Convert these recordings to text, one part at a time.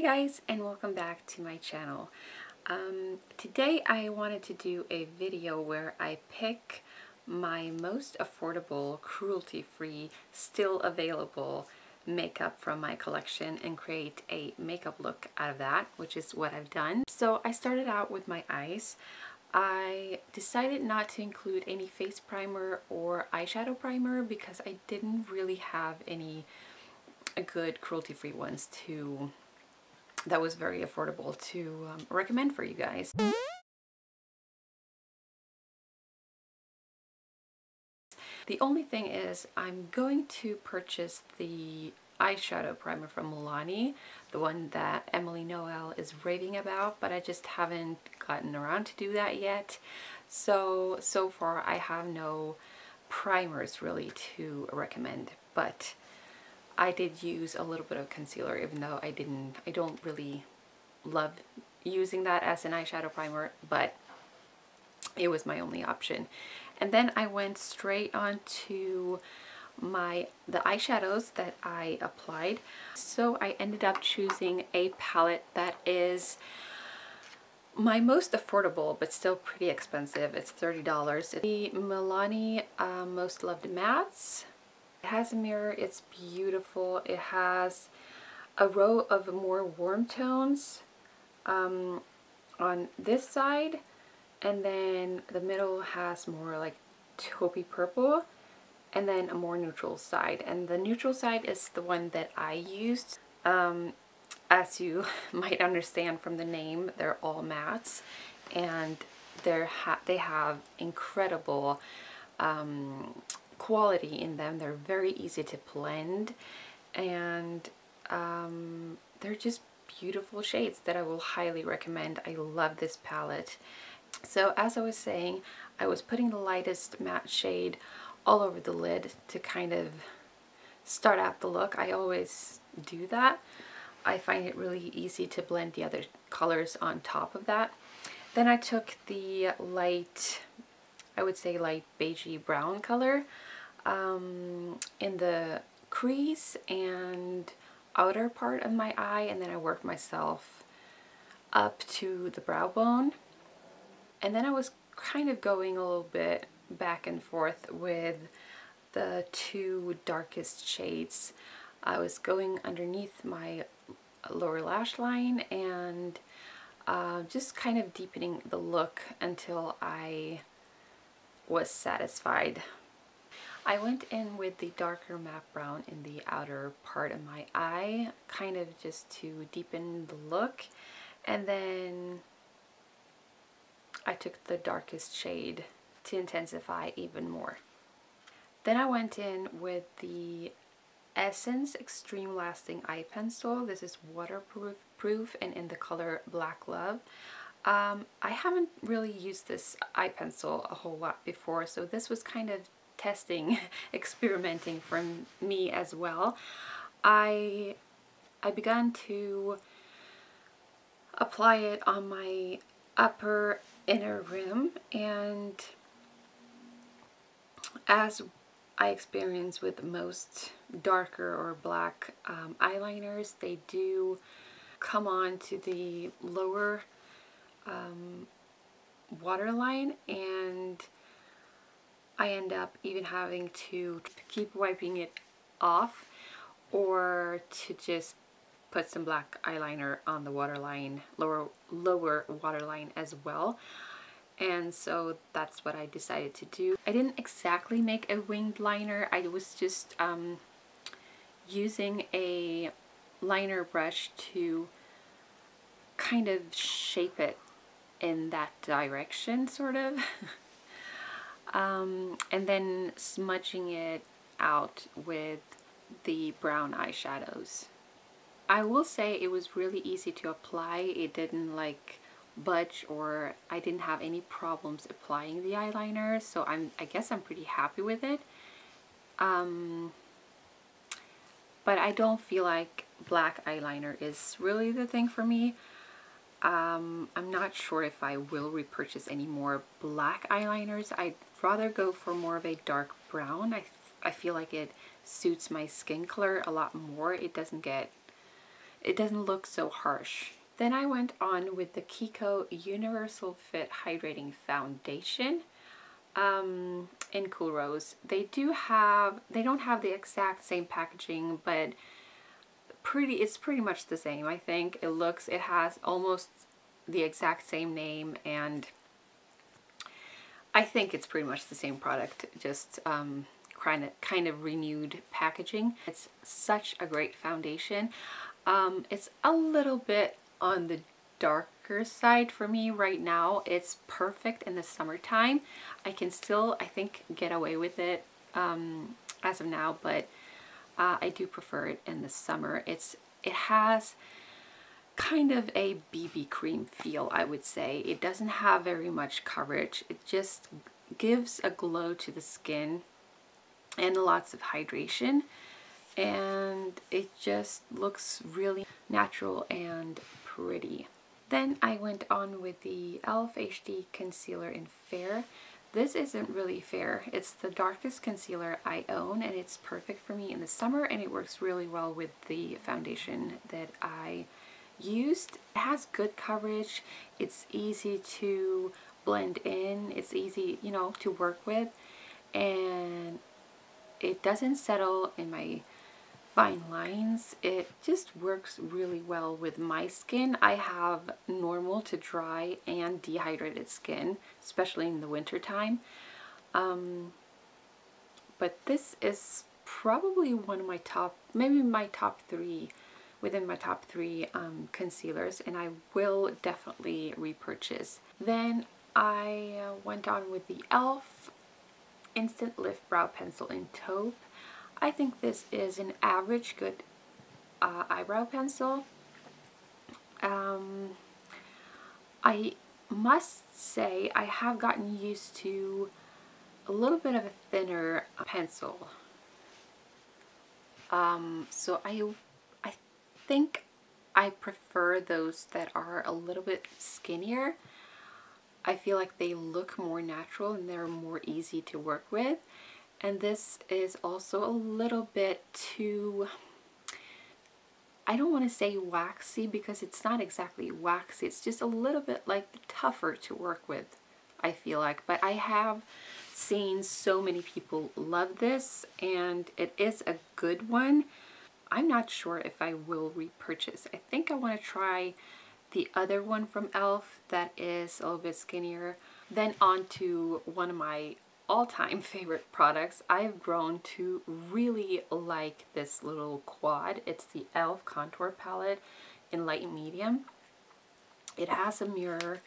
guys, and welcome back to my channel. Today I wanted to do a video where I pick my most affordable, cruelty-free, still available makeup from my collection and create a makeup look out of that, which is what I've done. So I started out with my eyes. I decided not to include any face primer or eyeshadow primer because I didn't really have any good cruelty-free ones that was very affordable to recommend for you guys. The only thing is I'm going to purchase the eyeshadow primer from Milani, the one that Emily Noel is raving about, but I just haven't gotten around to do that yet. So far I have no primers really to recommend, but I did use a little bit of concealer, even though I don't really love using that as an eyeshadow primer, but it was my only option. And then I went straight on to the eyeshadows that I applied. So I ended up choosing a palette that is my most affordable but still pretty expensive. It's $30. The Milani Most Loved Mattes. It has a mirror, it's beautiful. It has a row of more warm tones on this side, and then the middle has more like taupey purple, and then a more neutral side. And the neutral side is the one that I used. As you might understand from the name, they're all mattes, and they have incredible quality in them. They're very easy to blend, and they're just beautiful shades that I will highly recommend. I love this palette. So as I was saying, I was putting the lightest matte shade all over the lid to kind of start out the look. I always do that. I find it really easy to blend the other colors on top of that. Then I took the light, I would say light beigey brown color in the crease and outer part of my eye, and then I worked myself up to the brow bone. And then I was kind of going a little bit back and forth with the two darkest shades. I was going underneath my lower lash line and just kind of deepening the look until I was satisfied. I went in with the darker matte brown in the outer part of my eye, kind of just to deepen the look, and then I took the darkest shade to intensify even more. Then I went in with the Essence Extreme Lasting Eye Pencil. This is waterproof and in the color Black Love. I haven't really used this eye pencil a whole lot before, so this was kind of testing, experimenting for me as well. I began to apply it on my upper inner rim, and as I experience with most darker or black eyeliners, they do come on to the lower waterline, and I end up even having to keep wiping it off or to just put some black eyeliner on the waterline, lower waterline as well. And so that's what I decided to do. I didn't exactly make a winged liner. I was just using a liner brush to kind of shape it in that direction, sort of. And then smudging it out with the brown eyeshadows. I will say it was really easy to apply. It didn't like budge, or I didn't have any problems applying the eyeliner, so I guess I'm pretty happy with it. But I don't feel like black eyeliner is really the thing for me. I'm not sure if I will repurchase any more black eyeliners. I'd rather go for more of a dark brown. I feel like it suits my skin color a lot more. It it doesn't look so harsh. Then I went on with the Kiko Universal Fit Hydrating Foundation in Cool Rose. They don't have the exact same packaging, but it's pretty much the same. I think it has almost the exact same name, and I think it's pretty much the same product, just kind of renewed packaging. It's such a great foundation. It's a little bit on the darker side for me right now. It's perfect in the summertime. I can still, I think, get away with it as of now, but I do prefer it in the summer. It has kind of a BB cream feel, I would say. It doesn't have very much coverage. It just gives a glow to the skin and lots of hydration, and it just looks really natural and pretty. Then I went on with the e.l.f. HD Concealer in Fair. This isn't really fair. It's the darkest concealer I own, and it's perfect for me in the summer, and it works really well with the foundation that I used. It has good coverage. It's easy to blend in. It's easy, you know, to work with, and it doesn't settle in my fine lines. It just works really well with my skin. I have normal to dry and dehydrated skin, especially in the winter time. But this is probably one of my top, maybe my top three, within my top three concealers, and I will definitely repurchase. Then I went on with the e.l.f. Instant Lift Brow Pencil in Taupe. I think this is an average good eyebrow pencil. I must say I have gotten used to a little bit of a thinner pencil. So I think I prefer those that are a little bit skinnier. I feel like they look more natural and they're more easy to work with. And this is also a little bit too, I don't want to say waxy, because it's not exactly waxy. It's just a little bit like tougher to work with, I feel like. But I have seen so many people love this, and it is a good one. I'm not sure if I will repurchase. I think I want to try the other one from e.l.f. that is a little bit skinnier. Then on to one of my all-time favorite products. I've grown to really like this little quad. It's the e.l.f. Contour Palette in light and medium. It has a mirror,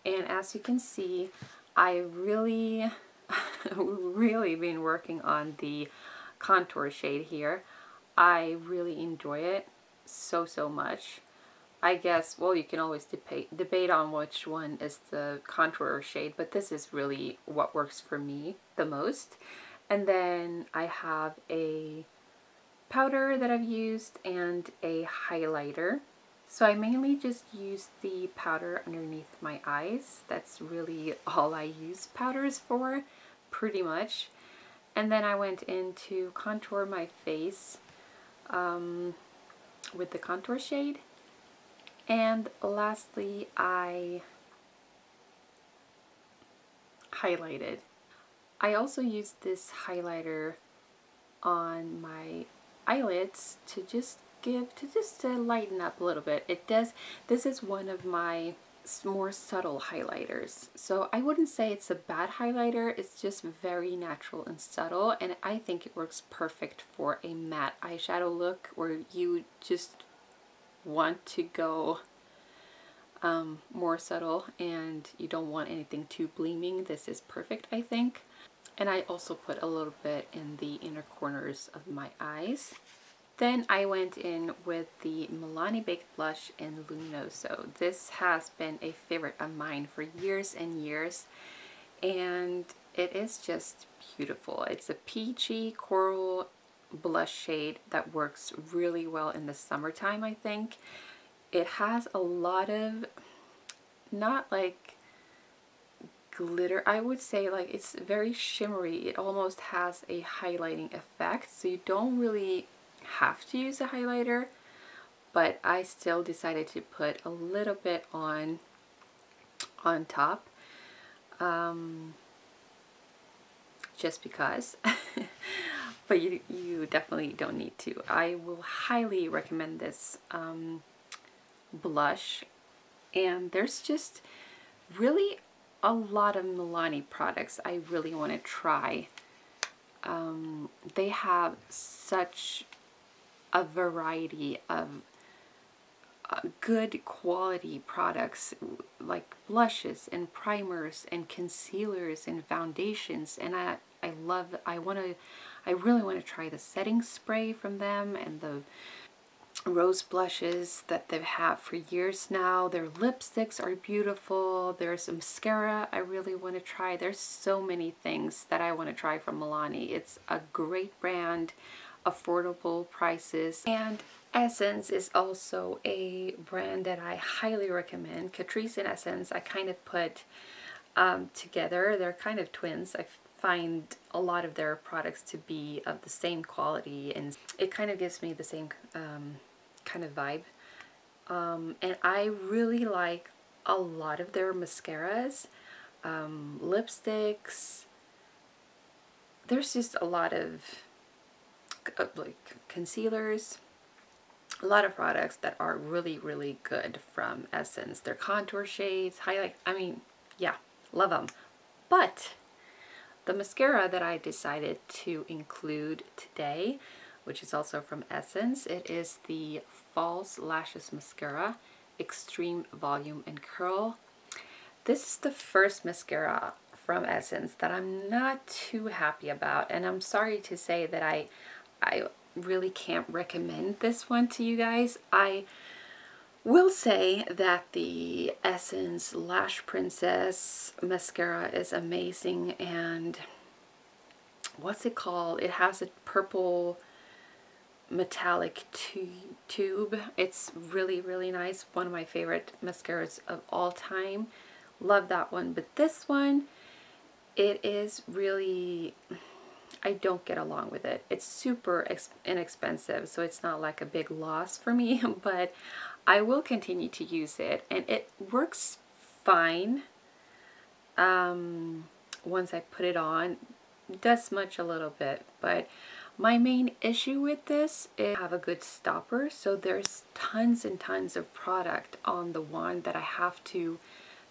and as you can see, I really really been working on the contour shade here. I really enjoy it so much. I guess, well, you can always debate on which one is the contour shade, but this is really what works for me the most. And then I have a powder that I've used and a highlighter. So I mainly just use the powder underneath my eyes. That's really all I use powders for, pretty much. And then I went in to contour my face with the contour shade. And lastly, I highlighted. I also used this highlighter on my eyelids to just to lighten up a little bit. This is one of my more subtle highlighters. So I wouldn't say it's a bad highlighter, it's just very natural and subtle, and I think it works perfect for a matte eyeshadow look where you just want to go more subtle and you don't want anything too gleaming. This is perfect, I think. And I also put a little bit in the inner corners of my eyes. Then I went in with the Milani Baked Blush in Luminoso. This has been a favorite of mine for years and years, and it is just beautiful. It's a peachy coral blush shade that works really well in the summertime, I think. It has a lot of, not like glitter, I would say, like, it's very shimmery. It almost has a highlighting effect, so you don't really have to use a highlighter, but I still decided to put a little bit on top, just because. But you definitely don't need to. I will highly recommend this blush, and there's just really a lot of Milani products I really want to try. They have such a variety of good quality products, like blushes and primers and concealers and foundations, and I really want to try the setting spray from them, and the rose blushes that they've had for years now. Their lipsticks are beautiful. There's a mascara I really want to try. There's so many things that I want to try from Milani. It's a great brand, affordable prices, and Essence is also a brand that I highly recommend. Catrice and Essence I kind of put together. They're kind of twins. I find a lot of their products to be of the same quality, and it kind of gives me the same kind of vibe. And I really like a lot of their mascaras, lipsticks. There's just a lot of like concealers, a lot of products that are really, really good from Essence. Their contour shades, highlight, I mean, yeah, love them. But the mascara that I decided to include today, which is also from Essence, it is the False Lashes Mascara Extreme Volume and Curl. This is the first mascara from Essence that I'm not too happy about, and I'm sorry to say that I really can't recommend this one to you guys. I will say that the Essence Lash Princess mascara is amazing, and what's it called? It has a purple metallic tube. It's really, really nice. One of my favorite mascaras of all time. Love that one. But this one, it is really, I don't get along with it. It's super inexpensive, so it's not like a big loss for me, but I will continue to use it, and it works fine. Once I put it on, it does smudge a little bit, but my main issue with this is I have a good stopper, so there's tons and tons of product on the wand that I have to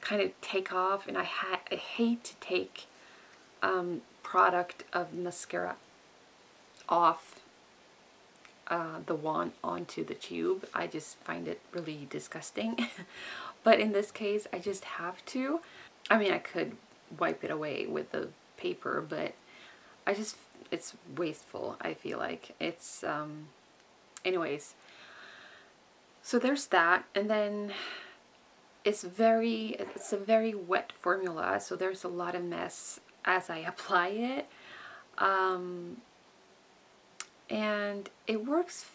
kind of take off, and I hate to take product of mascara off the wand onto the tube. I just find it really disgusting. But in this case, I just have to. I mean, I could wipe it away with the paper, but it's wasteful, I feel like. It's, anyways. So there's that, and then it's a very wet formula, so there's a lot of mess as I apply it. And it works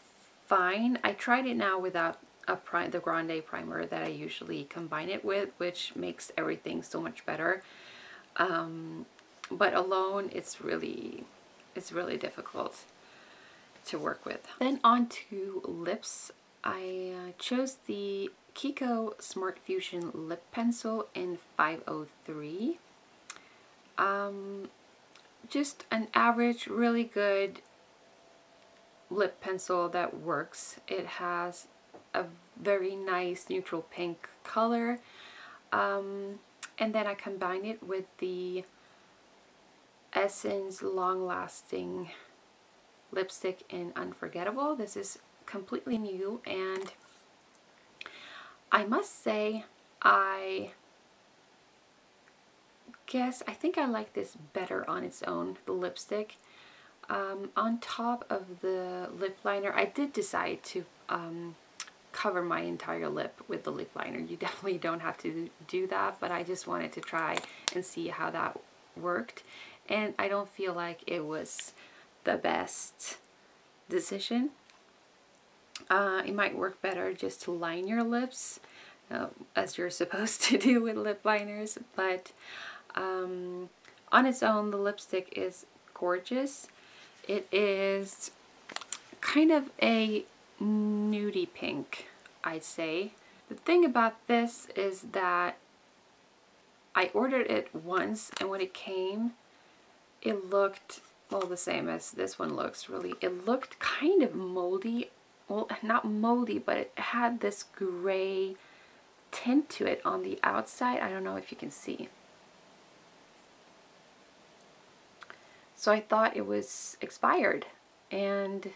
fine. I tried it now without the Grande primer that I usually combine it with, which makes everything so much better. But alone, it's really difficult to work with. Then on to lips. I chose the Kiko Smart Fusion Lip Pencil in 503. Just an average, really good lip pencil that works. It has a very nice neutral pink color, and then I combine it with the Essence Long Lasting Lipstick in Unforgettable. This is completely new, and I must say I think I like this better on its own, the lipstick. On top of the lip liner, I did decide to cover my entire lip with the lip liner. You definitely don't have to do that, but I just wanted to try and see how that worked. And I don't feel like it was the best decision. It might work better just to line your lips, as you're supposed to do with lip liners, but on its own, the lipstick is gorgeous. It is kind of a nudie pink, I'd say. The thing about this is that I ordered it once, and when it came, it looked, well, the same as this one looks, really. It looked kind of moldy. Well, not moldy, but it had this gray tint to it on the outside. I don't know if you can see. So I thought it was expired, and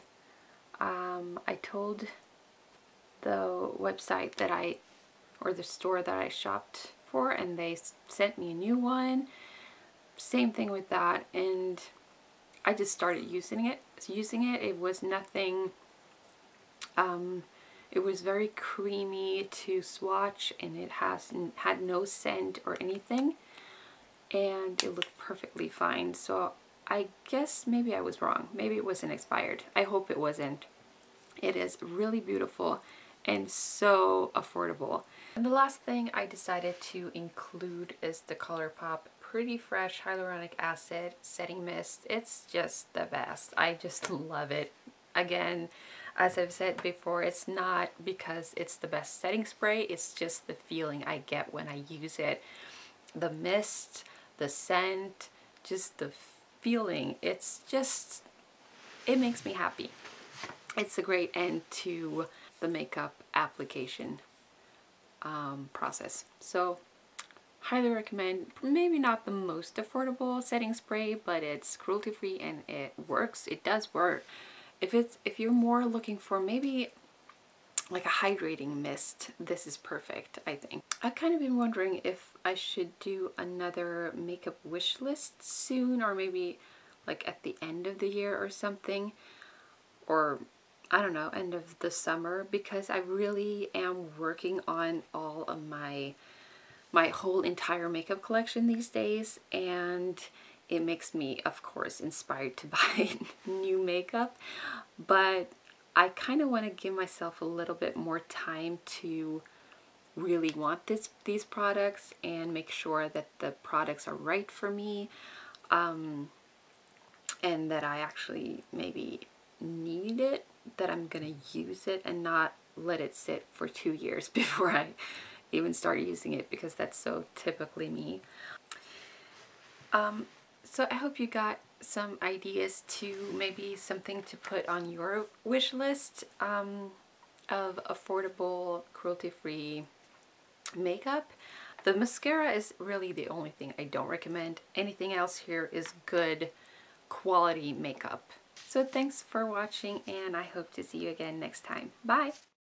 I told the website that or the store that I shopped for, and they sent me a new one. Same thing with that, and I just started using it. It was nothing, it was very creamy to swatch, and it had no scent or anything, and it looked perfectly fine. So I guess maybe I was wrong. Maybe it wasn't expired. I hope it wasn't. It is really beautiful and so affordable. And the last thing I decided to include is the ColourPop Pretty Fresh Hyaluronic Acid Setting Mist. It's just the best. I just love it. Again, as I've said before, it's not because it's the best setting spray, it's just the feeling I get when I use it. The mist, the scent, just the feeling. It's just, it makes me happy. It's a great end to the makeup application process. So highly recommend. Maybe not the most affordable setting spray, but it's cruelty free and it works. It does work. If you're more looking for maybe like a hydrating mist, this is perfect, I think. I've kind of been wondering if I should do another makeup wish list soon, or maybe like at the end of the year or something, or I don't know, end of the summer, because I really am working on all of my whole entire makeup collection these days, and it makes me, of course, inspired to buy new makeup, but I kind of want to give myself a little bit more time to really want these products and make sure that the products are right for me, and that I actually maybe need it, that I'm gonna use it, and not let it sit for 2 years before I even start using it, because that's so typically me. So I hope you got some ideas to maybe something to put on your wish list of affordable, cruelty-free makeup. The mascara is really the only thing I don't recommend. Anything else here is good quality makeup. So thanks for watching, and I hope to see you again next time. Bye!